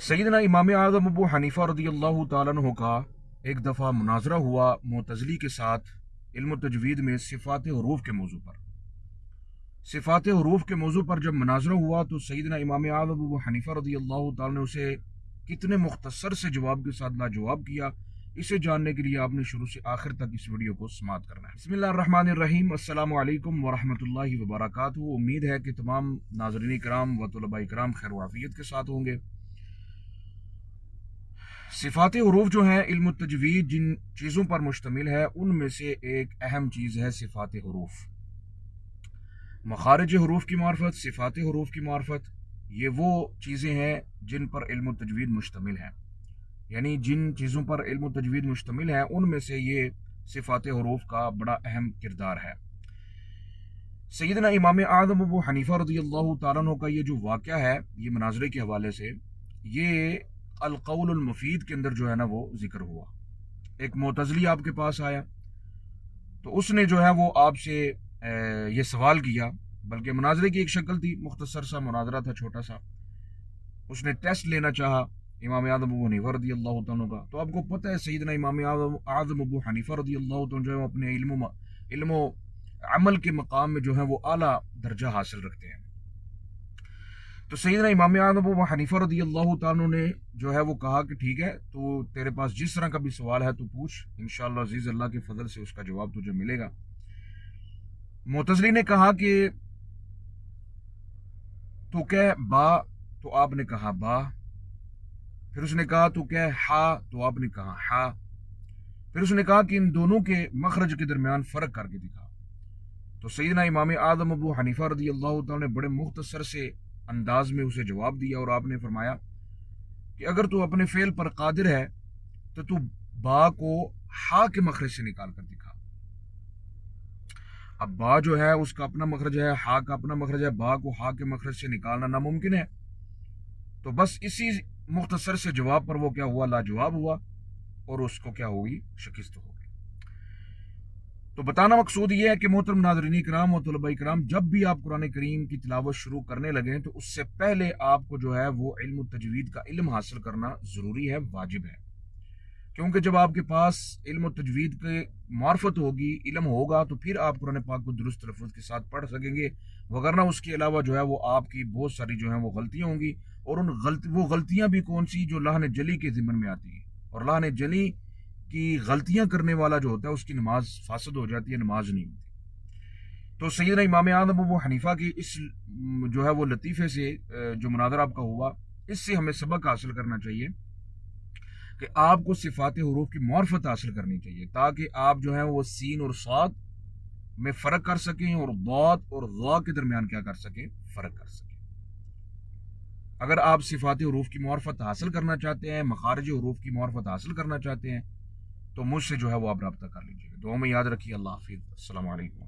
सैयदना इमाम आज़म अबू हनीफ़ा रज़ियल्लाहु ताला अन्हु का एक दफ़ा मुनाज़रा हुआ मुअतज़िली के साथ इल्म तजवीद में सिफ़ात हुरूफ के मौजू पर। सिफ़ात हुरूफ के मौजू पर जब मुनाज़रा हुआ तो सैयदना इमाम आज़म अबू हनीफ़ा रज़ियल्लाहु ताला ने उसे कितने मुख्तसर से जवाब के साथ लाजवाब किया। इसे जानने के लिए आपने शुरू से आखिर तक इस वीडियो को समाअत करना है। बिस्मिल्लाहिर्रहमानिर्रहीम, अस्सलामु अलैकुम वरहमतुल्लाहि वबरकातुहू। उम्मीद है कि तमाम नाज़रीन किराम व तुलबा किराम खैर व आफियत के साथ होंगे। सिफ़ात हुरूफ जो हैं इल्म तजवीद जिन चीज़ों पर मुश्तमिल है उनमें से एक अहम चीज़ है सिफ़ात हुरूफ। मखारिज हुरूफ की मार्फत, सिफ़ात हुरूफ की मार्फत, ये वो चीज़ें हैं जिन पर इल्म तजवीद मुश्तमिल है। यानी जिन चीज़ों पर इल्म तजवीद मुश्तमिल है उनमें से ये सिफ़ात हुरूफ का बड़ा अहम किरदार है। सैयदना इमाम आज़म अबू हनीफ़ा रज़ियल्लाहु ताला अन्हु का ये जो वाक़या है, ये मनाज़रे के हवाले से, ये अल-क़ौलुल मुफ़ीद के अंदर जो है ना वो जिक्र हुआ। एक मुअतज़िली आपके पास आया तो उसने जो है वो आपसे ये सवाल किया, बल्कि मुनाज़रे की एक शक्ल थी, मुख्तसर सा मुनाज़रा था, छोटा सा। उसने टेस्ट लेना चाहा इमाम आज़म अबू हनीफ़ा रज़ियल्लाहु ताला का। तो आपको पता है सैयदना इमाम आज़म अबू हनीफ़ा रज़ियल्लाहु ताला जो है अपने इल्म अमल के मकाम में जो है वो आला दर्जा हासिल रखते हैं। तो सैयदना इमाम आज़म अबू हनीफ़ा रज़ियल्लाहु ताला ने जो है वो कहा कि ठीक है, तो तेरे पास जिस तरह का भी सवाल है तो पूछ, इंशाअल्लाह अज़ीज़ अल्लाह के फजल से उसका जवाब तुझे मिलेगा। मुअतज़िली ने कहा कि तू कह बा, तो आपने कहा बा। फिर उसने कहा तू कह हा, तो आपने कहा हा। फिर उसने कहा कि इन दोनों के मखरज के दरमियान फ़र्क करके दिखा। तो सैयदना इमाम आज़म अबू हनीफ़ा रज़ियल्लाहु ताला ने बड़े मुख्तसर से अंदाज में उसे जवाब दिया और आपने फरमाया कि अगर तू अपने फेल पर कादिर है तो तू बा को हा के मखरज से निकाल कर दिखा। अब बा जो है उसका अपना मखरज है, हा का अपना मखरज है, बा को हा के मखरज से निकालना नामुमकिन है। तो बस इसी मुख्तसर से जवाब पर वो क्या हुआ, लाजवाब हुआ और उसको क्या हुई, शिकस्त हो गई। तो बताना मकसूद ये है कि मोहतरम नाज़रीन किराम और तुलबा किराम, जब भी आप कुरान करीम की तिलावत शुरू करने लगें तो उससे पहले आपको जो है वो इल्म तजवीद का इल्म हासिल करना ज़रूरी है, वाजिब है। क्योंकि जब आपके पास इल्म तजवीद के मार्फत होगी, इल्म होगा, तो फिर आप कुरान पाक को दुरुस्त तलफ़्फ़ुज़ के साथ पढ़ सकेंगे। वगरना उसके अलावा जो है वो आपकी बहुत सारी जो है वो गलतियाँ होंगी, और वो गलतियाँ भी कौन सी, जो लाहन जली के ज़िम्मन में आती है। और लाहन जली की गलतियाँ करने वाला जो होता है उसकी नमाज फासद हो जाती है, नमाज नहीं होती। तो सैयदना इमाम आज़म अबू हनीफ़ा की इस जो है वो लतीफ़े से जो मुनाज़रा आपका हुआ, इससे हमें सबक हासिल करना चाहिए कि आपको सिफ़ात हुरूफ की मार्फत हासिल करनी चाहिए, ताकि आप जो है वो सीन और साद में फ़र्क कर सकें और दाद और ज़ा के दरमियान क्या कर सकें, फ़र्क कर सकें। अगर आप सिफ़ात हुरूफ की मार्फत हासिल करना चाहते हैं, मखारिज हुरूफ की मार्फत हासिल करना चाहते हैं, तो मुझसे जो है वो आप रब्ता कर लीजिएगा। दुआ में याद रखिए। अल्लाह हाफ़िज़। अस्सलामु अलैकुम।